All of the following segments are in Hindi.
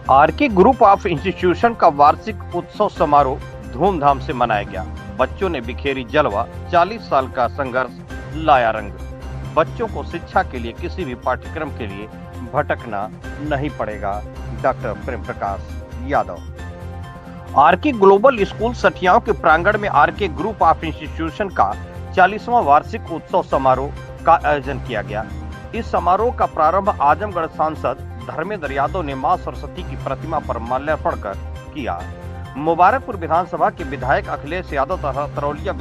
आरके ग्रुप ऑफ इंस्टीट्यूशन का वार्षिक उत्सव समारोह धूमधाम से मनाया गया। बच्चों ने बिखेरी जलवा, 40 साल का संघर्ष लाया रंग। बच्चों को शिक्षा के लिए किसी भी पाठ्यक्रम के लिए भटकना नहीं पड़ेगा। Doctor Prem Prakash Yadav. R K global school सठियाओं के प्रांगण में आरके ग्रुप ऑफ इंस्टीट्यूशन का 40वां वार्षिक उत्सव समारोह का आयोजन किया गया। इस समारोह का प्रारंभ आजमगढ़ सांसद धर्मेंद्र यादव ने मां सरस्वती की प्रतिमा पर माल्यार्पण कर किया। मुबारकपुर विधानसभा के विधायक अखिलेश यादव तथा तरौलिया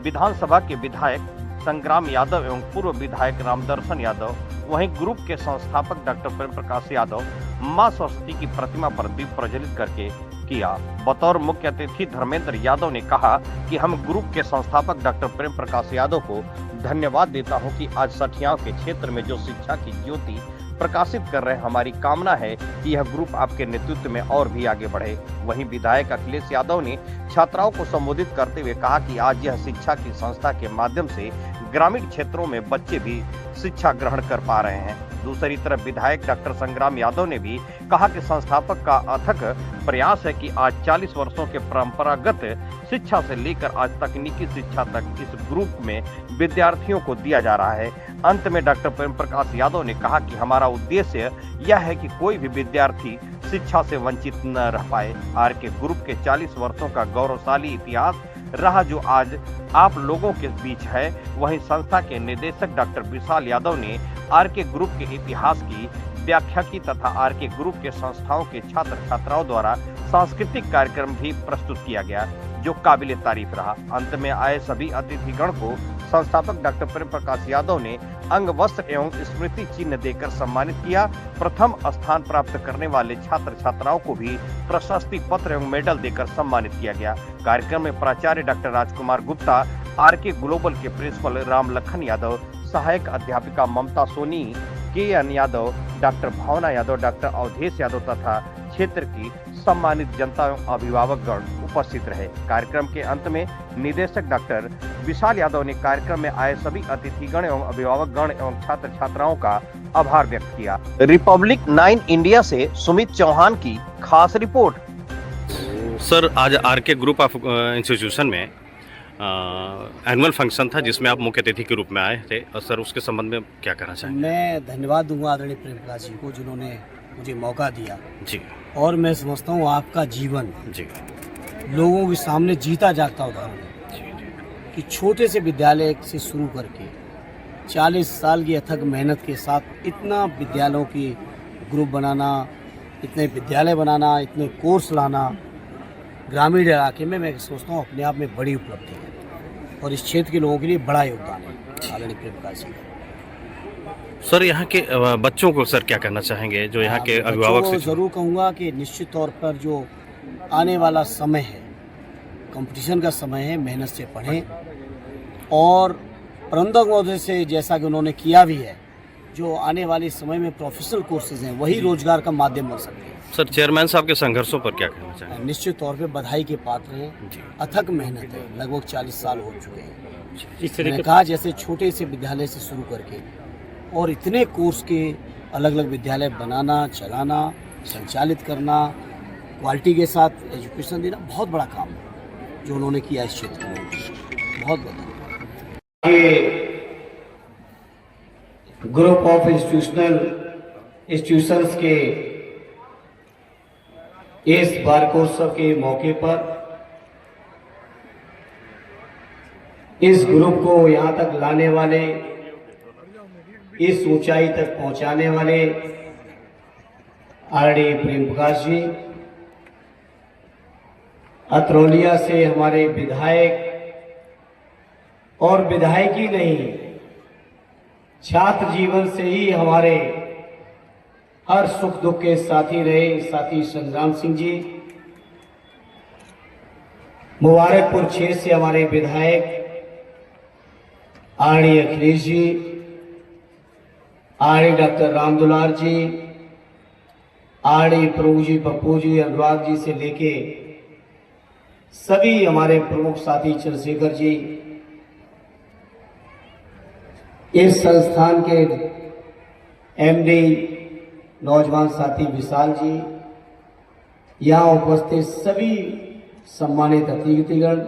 विधानसभा के विधायक संग्राम यादव एवं पूर्व विधायक रामदर्शन यादव, वहीं ग्रुप के संस्थापक डॉक्टर प्रेम प्रकाश यादव मां सरस्वती की प्रतिमा पर दीप प्रज्वलित करके किया। बतौर मुख्य अतिथि धर्मेंद्र यादव ने कहा कि हम ग्रुप के संस्थापक डॉक्टर प्रेम प्रकाश यादव को धन्यवाद देता हूं कि आज सठियाओं के क्षेत्र में जो शिक्षा की ज्योति प्रकाशित कर रहे हैं। हमारी कामना है कि यह ग्रुप आपके नेतृत्व में और भी आगे बढ़े। वहीं विधायक अखिलेश यादव ने छात्राओं को संबोधित करते हुए कहा कि आज यह शिक्षा की संस्था के माध्यम से ग्रामीण क्षेत्रों में बच्चे भी शिक्षा ग्रहण कर पा रहे हैं। दूसरी तरफ विधायक डॉक्टर संग्राम यादव ने भी कहा कि संस्थापक का अथक प्रयास है कि आज 40 वर्षों के परंपरागत शिक्षा से लेकर आज तकनीकी शिक्षा तक इस ग्रुप में विद्यार्थियों को दिया जा रहा है। अंत में डॉक्टर प्रेम प्रकाश यादव ने कहा कि हमारा उद्देश्य यह है कि कोई भी विद्यार्थी शिक्षा से वंचित न रह पाए। आरके ग्रुप के 40 वर्षों का गौरवशाली इतिहास रहा जो आज आप लोगों के बीच है। वहीं संस्था के निदेशक डॉक्टर विशाल यादव ने आरके ग्रुप के इतिहास की व्याख्या की तथा आरके ग्रुप के संस्थाओं के छात्र छात्राओं द्वारा सांस्कृतिक कार्यक्रम भी प्रस्तुत किया गया जो काबिले तारीफ रहा। अंत में आए सभी अतिथिगण को संस्थापक डॉक्टर प्रेम प्रकाश यादव ने अंग वस्त्र एवं स्मृति चिन्ह देकर सम्मानित किया। प्रथम स्थान प्राप्त करने वाले छात्र छात्राओं को भी प्रशस्ति पत्र एवं मेडल देकर सम्मानित किया गया। कार्यक्रम में प्राचार्य doctor Rajkumar Gupta, R K global के प्रिंसिपल राम लखन यादव, सहायक अध्यापिका ममता सोनी, के.एन. यादव, डॉक्टर भावना यादव, डॉक्टर अवधेश यादव तथा क्षेत्र की सम्मानित जनता एवं अभिभावकगण उपस्थित रहे। कार्यक्रम के अंत में निदेशक डॉक्टर विशाल यादव ने कार्यक्रम में आए सभी अतिथिगण एवं अभिभावकगण एवं छात्र छात्राओं का आभार व्यक्त किया। रिपब्लिक 9 इंडिया से सुमित चौहान की खास रिपोर्ट। सर, आज आरके ग्रुप ऑफ इंस्टीट्यूशन में एनुअल फंक्शन था जिसमें आप मुख्य अतिथि के रूप में आए थे और सर उसके संबंध में क्या कहना चाहेंगे? मैं धन्यवाद दूंगा आदरणीय प्रेम प्रकाश जी को जिन्होंने मुझे मौका दिया जी। और मैं समझता हूँ आपका जीवन जी लोगों के सामने जीता जागता उदाहरण है कि छोटे से विद्यालय से शुरू करके 40 साल की अथक मेहनत के साथ इतना विद्यालयों की ग्रुप बनाना, इतने विद्यालय बनाना, इतने कोर्स लाना ग्रामीण इलाके में मैं सोचता हूँ अपने आप में बड़ी उपलब्धि है और इस क्षेत्र के लोगों के लिए बड़ा योगदान है आदरणीय प्रेम प्रकाश जी का। सर, यहाँ के बच्चों को सर क्या कहना चाहेंगे जो यहाँ के अभिभावक से? ज़रूर कहूँगा कि निश्चित तौर पर जो आने वाला समय है, कंपटीशन का समय है, मेहनत से पढ़ें और प्रबंधक महोदय से जैसा कि उन्होंने किया भी है, जो आने वाले समय में प्रोफेशनल कोर्सेज हैं वही रोजगार का माध्यम बन सकते हैं। सर, चेयरमैन साहब के संघर्षों पर क्या कहना चाहेंगे? निश्चित तौर पे बधाई के पात्र हैं। अथक मेहनत है, लगभग 40 साल हो चुके हैं। मैंने कहा जैसे छोटे से विद्यालय से शुरू करके और इतने कोर्स के अलग अलग विद्यालय बनाना, चलाना, संचालित करना, क्वालिटी के साथ एजुकेशन देना बहुत बड़ा काम है जो उन्होंने किया इस क्षेत्र में। बहुत ग्रुप ऑफ इंस्टीट्यूशंस के इस वार्षिकोत्सव के मौके पर इस ग्रुप को यहाँ तक लाने वाले, इस ऊंचाई तक पहुँचाने वाले आदरणीय प्रेम प्रकाश जी, अतरौलिया से हमारे विधायक और विधायकी नहीं, छात्र जीवन से ही हमारे हर सुख दुख के साथी रहे साथी संग्राम सिंह जी, मुबारकपुर क्षेत्र से हमारे विधायक आदरणीय अखिलेश जी, आदरणीय डॉक्टर रामदुलार जी, आदरणीय प्रभु जी, पप्पू जी, अनुराग जी से लेके सभी हमारे प्रमुख साथी चंद्रशेखर जी, इस संस्थान के एमडी नौजवान साथी विशाल जी, यहाँ उपस्थित सभी सम्मानित अतिथिगण,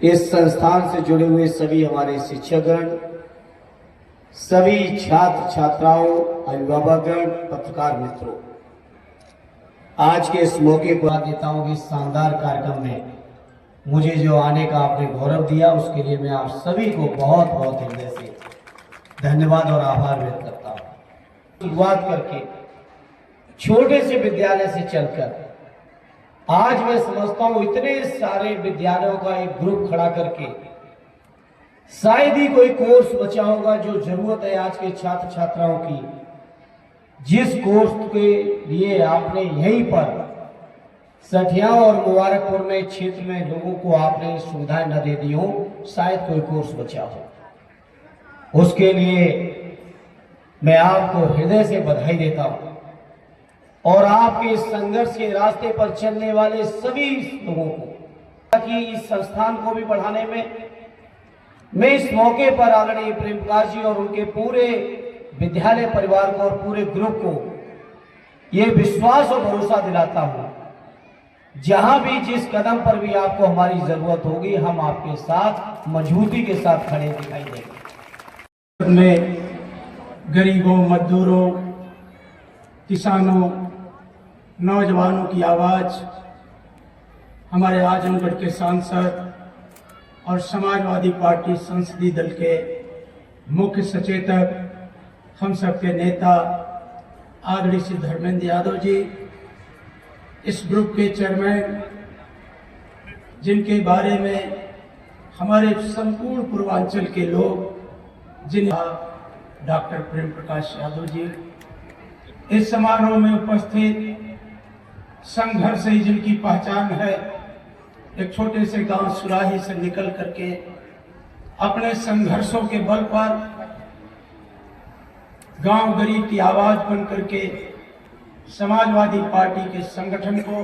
इस संस्थान से जुड़े हुए सभी हमारे शिक्षकगण, सभी छात्र छात्राओं, अभिभावकगण, पत्रकार मित्रों, आज के इस मौके पर देता हूं कि इस शानदार कार्यक्रम में मुझे जो आने का आपने गौरव दिया, उसके लिए मैं आप सभी को बहुत बहुत हृदय से धन्यवाद और आभार व्यक्त करता हूं। शुरुआत करके छोटे से विद्यालय से चलकर आज मैं समझता हूं इतने सारे विद्यालयों का एक ग्रुप खड़ा करके शायद ही कोई कोर्स बचा होगा जो जरूरत है आज के छात्र छात्राओं की, जिस कोर्स के लिए आपने यहीं पर सठिया और मुबारकपुर में क्षेत्र में लोगों को आपने सुविधाएं न दे दी हो, शायद कोई कोर्स बचा हो। उसके लिए मैं आपको हृदय से बधाई देता हूं और आपके इस संघर्ष के रास्ते पर चलने वाले सभी लोगों को, ताकि इस संस्थान को भी बढ़ाने में मैं इस मौके पर आदरणीय प्रेम प्रकाश जी और उनके पूरे विद्यालय परिवार को और पूरे ग्रुप को ये विश्वास और भरोसा दिलाता हूं, जहां भी जिस कदम पर भी आपको हमारी जरूरत होगी, हम आपके साथ मजबूती के साथ खड़े दिखाई देंगे। में गरीबों, मजदूरों, किसानों, नौजवानों की आवाज़ हमारे आजमगढ़ के सांसद और समाजवादी पार्टी संसदीय दल के मुख्य सचेतक, हम सबके नेता आदरणीय श्री धर्मेंद्र यादव जी, इस ग्रुप के चेयरमैन, जिनके बारे में हमारे संपूर्ण पूर्वांचल के लोग, जिन्हें डॉक्टर प्रेम प्रकाश यादव जी, इस समारोह में उपस्थित संघर्ष से जिनकी पहचान है, एक छोटे से गांव सुराही से निकल करके अपने संघर्षों के बल पर गांव गरीब की आवाज बन करके समाजवादी पार्टी के संगठन को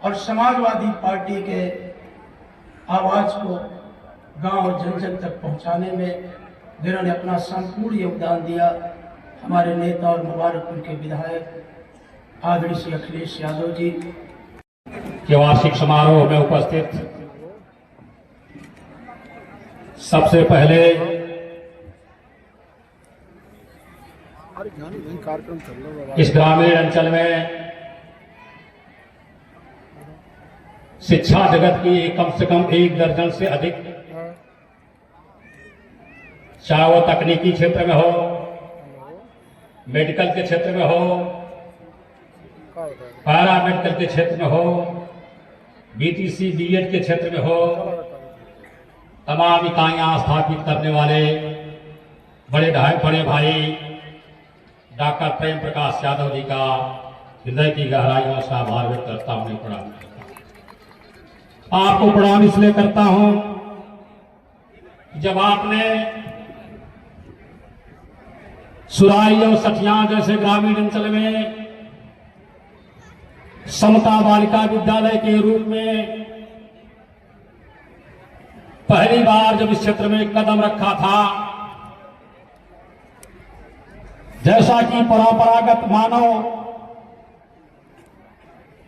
और समाजवादी पार्टी के आवाज को गांव और जन जन तक पहुंचाने में जिन्होंने अपना संपूर्ण योगदान दिया, हमारे नेता और मुबारकपुर के विधायक आदरणीय श्री अखिलेश यादव जी के वार्षिक समारोह में उपस्थित सबसे पहले इस ग्रामीण अंचल में शिक्षा जगत की कम से कम 1 दर्जन से अधिक, चाहे वो तकनीकी क्षेत्र में हो, मेडिकल के क्षेत्र में हो, पैरा मेडिकल के क्षेत्र में हो, बीटीसी बीएड के क्षेत्र में हो, तमाम इकाइयां स्थापित करने वाले बड़े भाई डॉक्टर प्रेम प्रकाश यादव जी का हृदय की गहराइयों से आभार व्यक्त करता हूं, उन्हें प्रणाम करता हूं। आपको प्रणाम इसलिए करता हूं जब आपने सुराही और सठिया जैसे ग्रामीण अंचल में समता बालिका विद्यालय के रूप में पहली बार जब इस क्षेत्र में कदम रखा था, जैसा कि परंपरागत मानव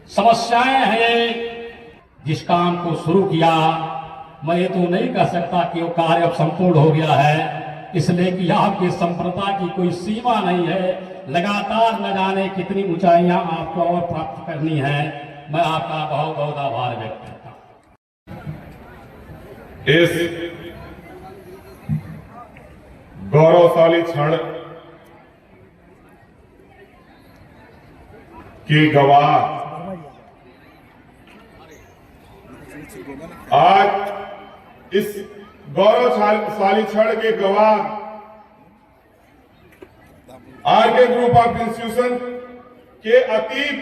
समस्याएं हैं, जिस काम को शुरू किया, मैं ये तो नहीं कह सकता कि वो कार्य अब संपूर्ण हो गया है, इसलिए कि आपकी संप्रदा की कोई सीमा नहीं है, लगातार न जाने कितनी ऊंचाइयां आपको और प्राप्त करनी है। मैं आपका बहुत बहुत आभार व्यक्त करता हूं। इस गौरवशाली क्षण की गवाह आज इस गौरवशाली क्षण के गवाह आरके ग्रुप ऑफ इंस्टीट्यूशन के अतीत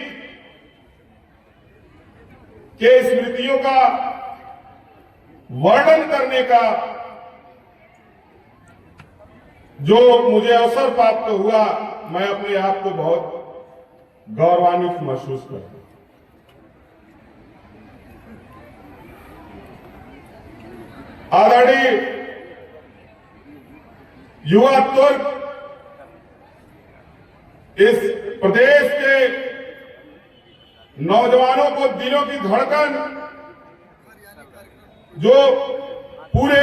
के स्मृतियों का वर्णन करने का जो मुझे अवसर प्राप्त हुआ, मैं अपने आप को बहुत गौरवान्वित महसूस करता हूं। आदरणीय युवा तुर्क इस प्रदेश के नौजवानों को दिलों की धड़कन, जो पूरे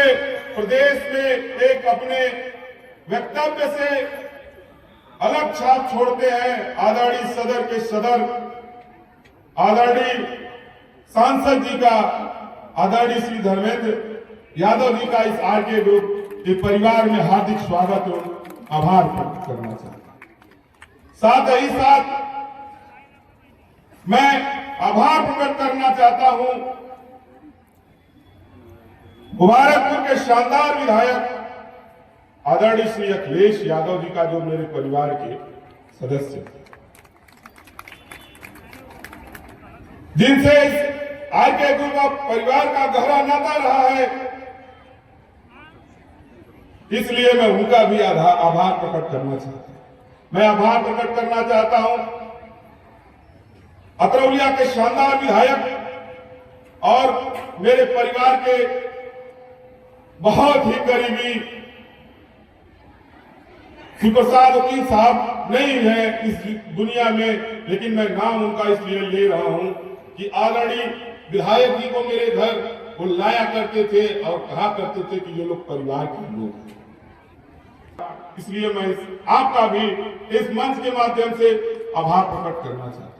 प्रदेश में एक अपने वक्तव्य से अलग छाप छोड़ते हैं, आदरणीय सदर के सदर, आदरणीय सांसद जी का, आदरणीय श्री धर्मेंद्र यादव जी का इस आरके ग्रुप के परिवार में हार्दिक स्वागत और आभार व्यक्त करना चाहता हूं। साथ ही साथ मैं आभार प्रकट करना चाहता हूं मुबारकपुर के शानदार विधायक आदरणीय श्री अखिलेश यादव जी का, जो मेरे परिवार के सदस्य थे, जिनसे इस आरके ग्रुप ऑफ परिवार का गहरा नाता रहा है, इसलिए मैं उनका भी आभार प्रकट करना चाहता हूं। मैं आभार प्रकट करना चाहता हूं अतरौलिया के शानदार विधायक और मेरे परिवार के बहुत ही करीबी शिवप्रसाद वकील साहब नहीं है इस दुनिया में, लेकिन मैं नाम उनका इसलिए ले रहा हूं कि आदरणीय विधायक जी को मेरे घर वो लाया करते थे और कहा करते थे कि ये लोग परिवार के लोग हैं। इसलिए मैं आपका भी इस मंच के माध्यम से आभार प्रकट करना चाहता हूं।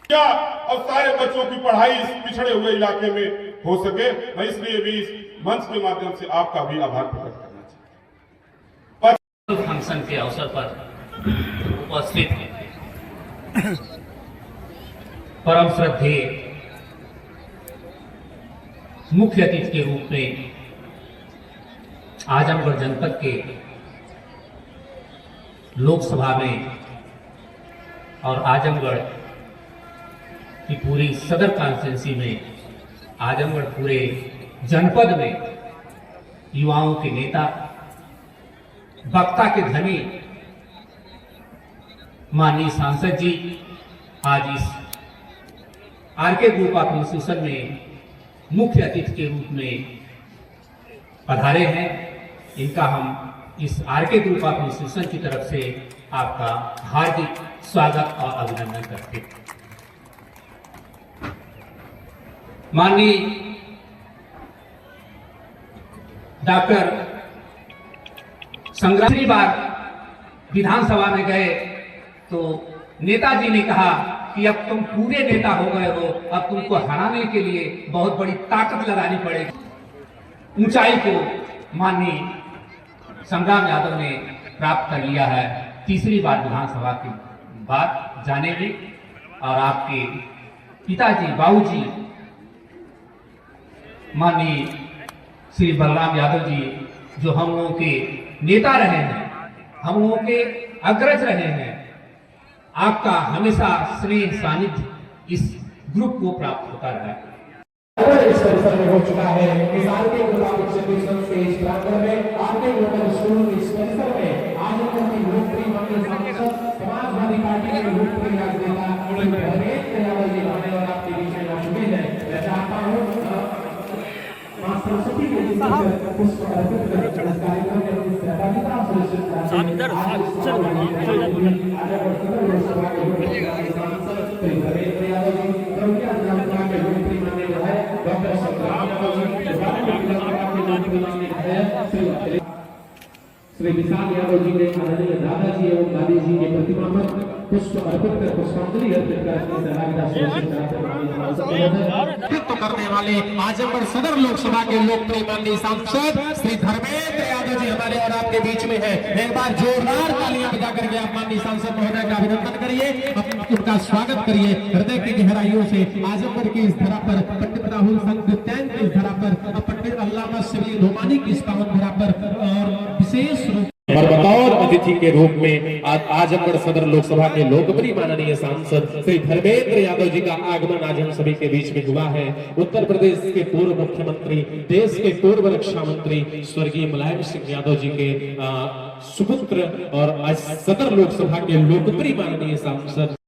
क्या और सारे बच्चों की पढ़ाई इस पिछड़े हुए इलाके में हो सके, मैं इसलिए भी इस मंच के माध्यम से आपका भी आभार प्रकट करना चाहता हूं। फंक्शन के अवसर पर उपस्थित परम श्रद्धेय मुख्य अतिथि के रूप में आजमगढ़ जनपद के लोकसभा में और आजमगढ़ की पूरी सदर कॉन्स्टिट्यूंसी में, आजमगढ़ पूरे जनपद में युवाओं के नेता, वक्ता के धनी माननीय सांसद जी आज इस आरके ग्रुप ऑफ इंस्टीट्यूशन में मुख्य अतिथि के रूप में पधारे हैं। इनका हम इस आरके ग्रुप ऑफ इंस्टीट्यूशन की तरफ से आपका हार्दिक स्वागत और अभिनंदन करते हैं। माननीय डॉक्टर संग्राम बार विधानसभा में गए तो नेताजी ने कहा कि अब तुम पूरे नेता हो गए हो, अब तुमको हराने के लिए बहुत बड़ी ताकत लगानी पड़ेगी। ऊंचाई को माननीय संग्राम यादव ने प्राप्त कर लिया है, तीसरी बार विधानसभा की बात जाने भी। और आपके पिताजी, बाबूजी माननीय श्री बलराम यादव जी, जो हम लोगों के नेता रहे हैं, हम लोगों के अग्रज रहे हैं, आपका हमेशा स्नेह सानिध्य इस ग्रुप को प्राप्त होता रहा है। इस परिसर में हो चुका है। इस आरके ग्रुप इंस्टीट्यूशन के इस प्रांगण में, आरके ग्लोबल स्कूल इस परिसर में आजमगढ़ की लोकप्रिय मंत्री सांसद, समाजवादी पार्टी के लोकप्रिय राजनेता धर्मेंद्र यादव जी हमारे और आपके बीच में मौजूद हैं। मैं चाहता हूँ मां सरस्वती के जिस पुष्प अर्पित कर इस कार्यक्रम में अपनी सहभागिता सुनिश्चित करते हैं। आजमगढ़ सदर लोकसभा के लोकप्रिय सांसद श्री धर्मेंद्र यादव जी, अतरौलिया विधानसभा के लोकप्रिय माननीय विधायक डॉक्टर संग्राम यादव जी, विधानसभा के लोकप्रिय माननीय विधायक श्री विशाल यादव जी ने आदरणीय दादाजी एवं दादी जी के प्रतिमा पर पुष्प अर्पित कर पुष्पांजलि अर्पित कर अपनी सहभागिता सुनिश्चित करने वाले आजमगढ़ सदर लोकसभा के लोकप्रिय माननीय सांसद श्री धर्मेंद्र यादव जी हमारे और आपके बीच में है। एक बार जोरदार तालियां बजा करके आप माननीय सांसद महोदय का अभिनंदन करिए, उनका स्वागत करिए हृदय की गहराइयों से। आजमगढ़ की इस धरा पर, पंडित राहुल संकृत्यायन की इस धरा पर, पंडित अल्लामा शबीर रोमानी की इस पावन धरा पर और विशेष रूप और बतौर अतिथि के रूप में आजमगढ़ सदर लोकसभा के लोकप्रिय माननीय सांसद श्री धर्मेंद्र यादव जी का आगमन आज हम सभी के बीच में हुआ है। उत्तर प्रदेश के पूर्व मुख्यमंत्री, देश के पूर्व रक्षा मंत्री स्वर्गीय मुलायम सिंह यादव जी के सुपुत्र और आज सदर लोकसभा के लोकप्रिय माननीय सांसद